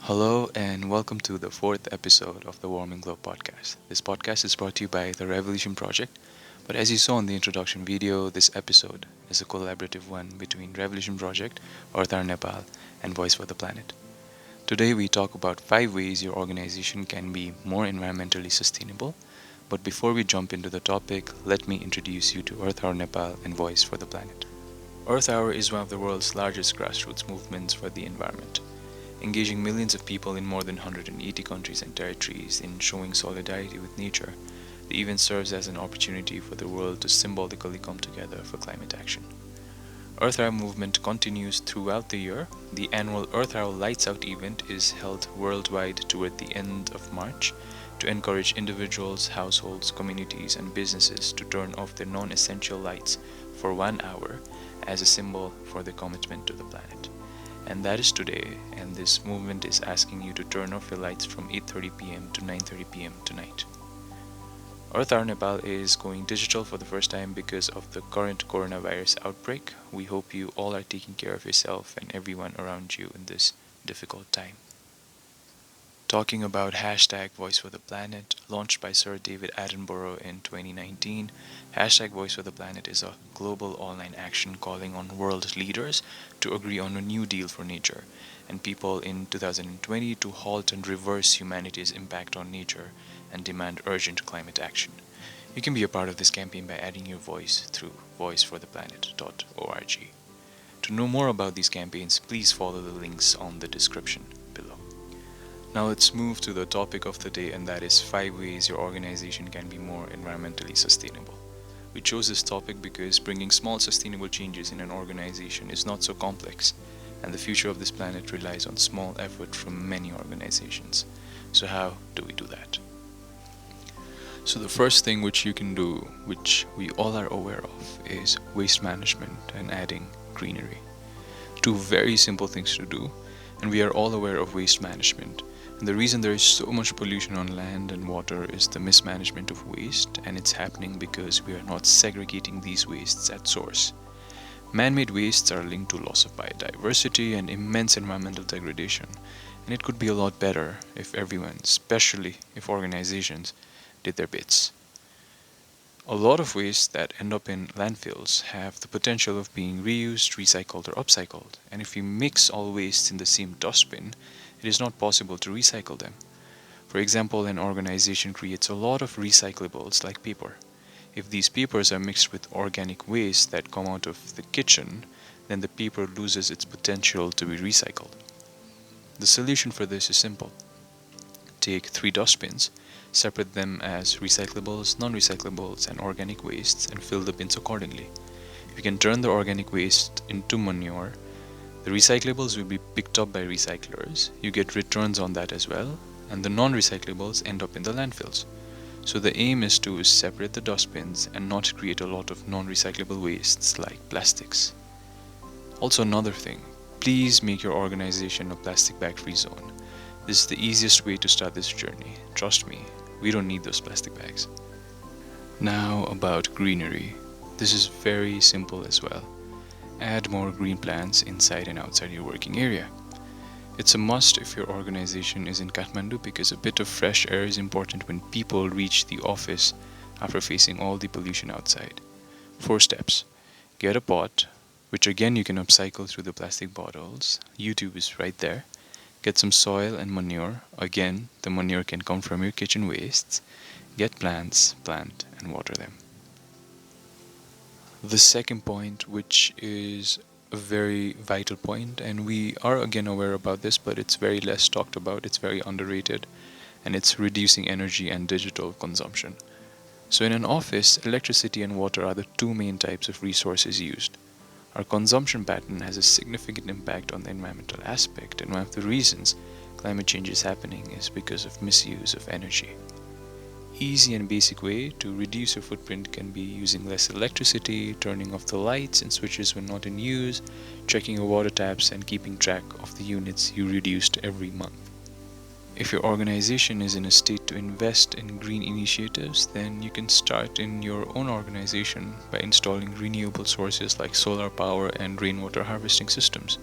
Hello, and welcome to the fourth episode of the Warming Globe podcast. This podcast is brought to you by the Revolution Project, but as you saw in the introduction video, this episode is a collaborative one between Revolution Project, EarthHour Nepal, and Voice for the Planet. Today, we talk about 5 ways your organization can be more environmentally sustainable. But before we jump into the topic, let me introduce you to EarthHour Nepal and Voice for the Planet. EarthHour is one of the world's largest grassroots movements for the environment, engaging millions of people in more than 180 countries and territories in showing solidarity with nature. The event serves as an opportunity for the world to symbolically come together for climate action. EarthHour movement continues throughout the year. The annual EarthHour Lights Out event is held worldwide toward the end of March to encourage individuals, households, communities, and businesses to turn off their non-essential lights for 1 hour as a symbol for their commitment to the planet. And that is today, and this movement is asking you to turn off your lights from 8:30 p.m. to 9:30 p.m. tonight. EarthHour Nepal is going digital for the first time because of the current coronavirus outbreak. We hope you all are taking care of yourself and everyone around you in this difficult time. Talking about hashtag Voice for the Planet, launched by Sir David Attenborough in 2019, hashtag Voice for the Planet is a global online action calling on world leaders to agree on a new deal for nature and people in 2020 to halt and reverse humanity's impact on nature and demand urgent climate action. You can be a part of this campaign by adding your voice through voicefortheplanet.org. To know more about these campaigns, please follow the links on the description below. Now let's move to the topic of the day, and that is 5 ways your organization can be more environmentally sustainable. We chose this topic because bringing small sustainable changes in an organization is not so complex, and the future of this planet relies on small effort from many organizations. So how do we do that? So the first thing which you can do, which we all are aware of, is waste management and adding greenery. Two very simple things to do, and we are all aware of waste management. And the reason there is so much pollution on land and water is the mismanagement of waste, and it's happening because we are not segregating these wastes at source. Man-made wastes are linked to loss of biodiversity and immense environmental degradation, and it could be a lot better if everyone, especially if organizations, did their bits. A lot of wastes that end up in landfills have the potential of being reused, recycled, or upcycled, and if we mix all wastes in the same dustbin, it is not possible to recycle them. For example, an organization creates a lot of recyclables like paper. If these papers are mixed with organic waste that come out of the kitchen, then the paper loses its potential to be recycled. The solution for this is simple. Take 3 dustbins, separate them as recyclables, non-recyclables, and organic wastes, and fill the bins accordingly. If you can turn the organic waste into manure, the recyclables will be picked up by recyclers. You get returns on that as well, and the non-recyclables end up in the landfills. So the aim is to separate the dustbins and not create a lot of non-recyclable wastes like plastics. Also, another thing, please make your organization a plastic bag-free zone. This is the easiest way to start this journey. Trust me, we don't need those plastic bags. Now about greenery. This is very simple as well. Add more green plants inside and outside your working area. It's a must if your organization is in Kathmandu because a bit of fresh air is important when people reach the office after facing all the pollution outside. 4 steps. Get a pot, which again you can upcycle through the plastic bottles. YouTube is right there. Get some soil and manure. Again, the manure can come from your kitchen wastes. Get plants, plant, and water them. The second point, which is a very vital point, and we are again aware about this, but it's very less talked about, it's very underrated, and it's reducing energy and digital consumption. So in an office, electricity and water are the 2 main types of resources used. Our consumption pattern has a significant impact on the environmental aspect, and one of the reasons climate change is happening is because of misuse of energy. Easy and basic way to reduce your footprint can be using less electricity, turning off the lights and switches when not in use, checking your water taps, and keeping track of the units you reduced every month. If your organization is in a state to invest in green initiatives, then you can start in your own organization by installing renewable sources like solar power and rainwater harvesting systems.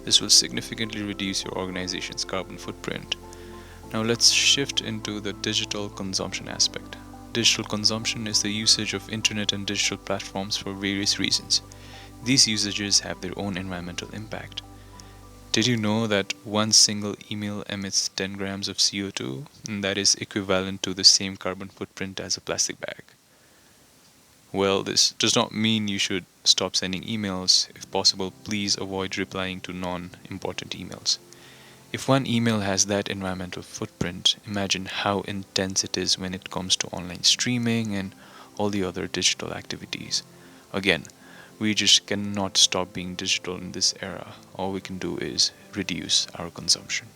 This will significantly reduce your organization's carbon footprint. Now let's shift into the digital consumption aspect. Digital consumption is the usage of internet and digital platforms for various reasons. These usages have their own environmental impact. Did you know that one single email emits 10 grams of CO2? And that is equivalent to the same carbon footprint as a plastic bag. Well, this does not mean you should stop sending emails. If possible, please avoid replying to non-important emails. If one email has that environmental footprint, imagine how intense it is when it comes to online streaming and all the other digital activities. Again, we just cannot stop being digital in this era. All we can do is reduce our consumption.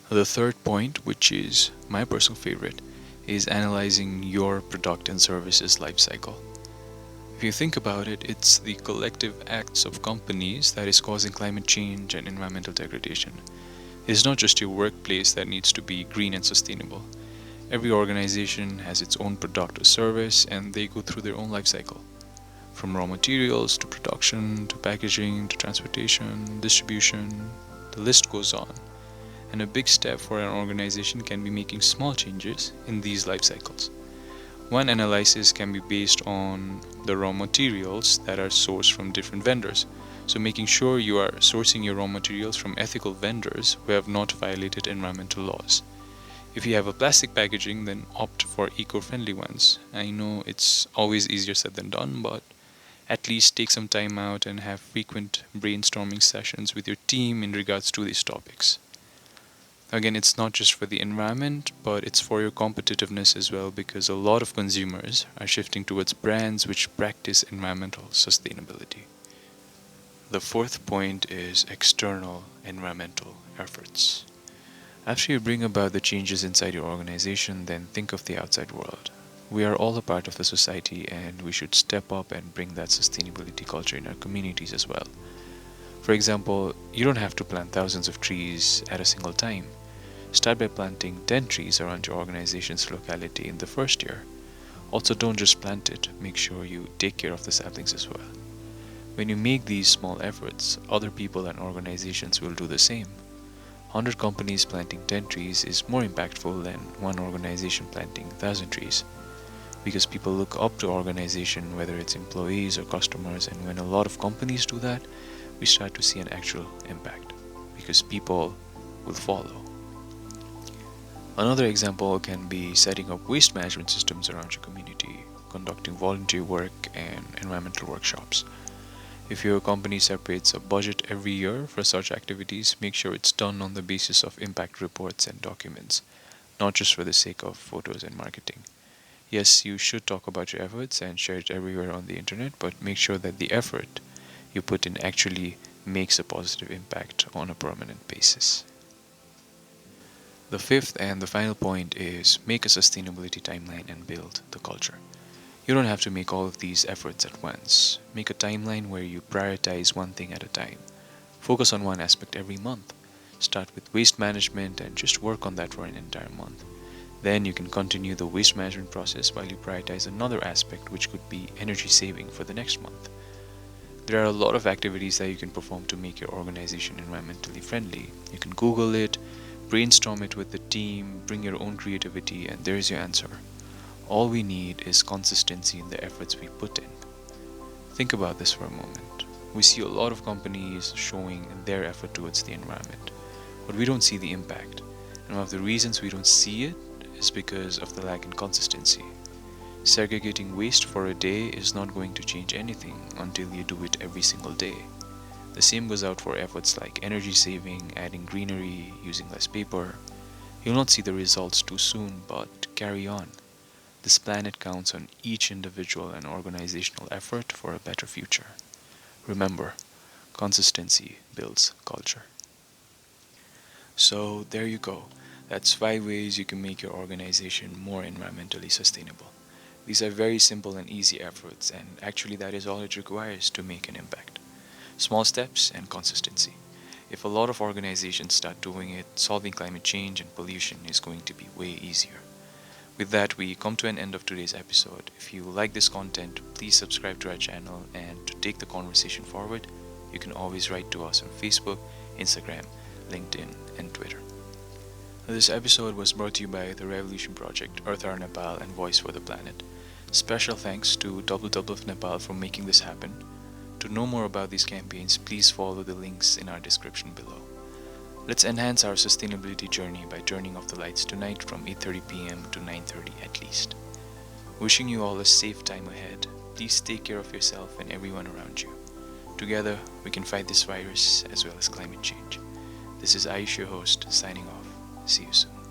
The third point, which is my personal favorite, is analyzing your product and services lifecycle. If you think about it, it's the collective acts of companies that is causing climate change and environmental degradation. It's not just your workplace that needs to be green and sustainable. Every organization has its own product or service, and they go through their own life cycle. From raw materials to production to packaging to transportation, distribution, the list goes on. And a big step for an organization can be making small changes in these life cycles. One analysis can be based on the raw materials that are sourced from different vendors. So making sure you are sourcing your raw materials from ethical vendors who have not violated environmental laws. If you have a plastic packaging, then opt for eco-friendly ones. I know it's always easier said than done, but at least take some time out and have frequent brainstorming sessions with your team in regards to these topics. Again, it's not just for the environment, but it's for your competitiveness as well, because a lot of consumers are shifting towards brands which practice environmental sustainability. The fourth point is external environmental efforts. After you bring about the changes inside your organization, then think of the outside world. We are all a part of the society, and we should step up and bring that sustainability culture in our communities as well. For example, you don't have to plant thousands of trees at a single time. Start by planting 10 trees around your organization's locality in the first year. Also, don't just plant it, make sure you take care of the saplings as well. When you make these small efforts, other people and organizations will do the same. 100 companies planting 10 trees is more impactful than one organization planting 1,000 trees. Because people look up to organization, whether it's employees or customers, and when a lot of companies do that, we start to see an actual impact. Because people will follow. Another example can be setting up waste management systems around your community, conducting volunteer work and environmental workshops. If your company separates a budget every year for such activities, make sure it's done on the basis of impact reports and documents, not just for the sake of photos and marketing. Yes, you should talk about your efforts and share it everywhere on the internet, but make sure that the effort you put in actually makes a positive impact on a permanent basis. The fifth and the final point is make a sustainability timeline and build the culture. You don't have to make all of these efforts at once. Make a timeline where you prioritize one thing at a time. Focus on one aspect every month. Start with waste management and just work on that for an entire month. Then you can continue the waste management process while you prioritize another aspect, which could be energy saving for the next month. There are a lot of activities that you can perform to make your organization environmentally friendly. You can Google it, brainstorm it with the team, bring your own creativity, and there's your answer. All we need is consistency in the efforts we put in. Think about this for a moment. We see a lot of companies showing their effort towards the environment, but we don't see the impact. And one of the reasons we don't see it is because of the lack in consistency. Segregating waste for a day is not going to change anything until you do it every single day. The same goes out for efforts like energy saving, adding greenery, using less paper. You'll not see the results too soon, but carry on. This planet counts on each individual and organizational effort for a better future. Remember, consistency builds culture. So there you go. That's 5 ways you can make your organization more environmentally sustainable. These are very simple and easy efforts, and actually that is all it requires to make an impact. Small steps and consistency. If a lot of organizations start doing it, solving climate change and pollution is going to be way easier. With that, we come to an end of today's episode. If you like this content, please subscribe to our channel, and to take the conversation forward, you can always write to us on Facebook Instagram, LinkedIn, and Twitter. This episode was brought to you by the Revolution Project, EarthHour Nepal, and Voice for the Planet. Special thanks to WWF Nepal for making this happen. To know more about these campaigns, please follow the links in our description below. Let's enhance our sustainability journey by turning off the lights tonight from 8:30 p.m. to 9:30 at least. Wishing you all a safe time ahead. Please take care of yourself and everyone around you. Together, we can fight this virus as well as climate change. This is Aish, your host, signing off. See you soon.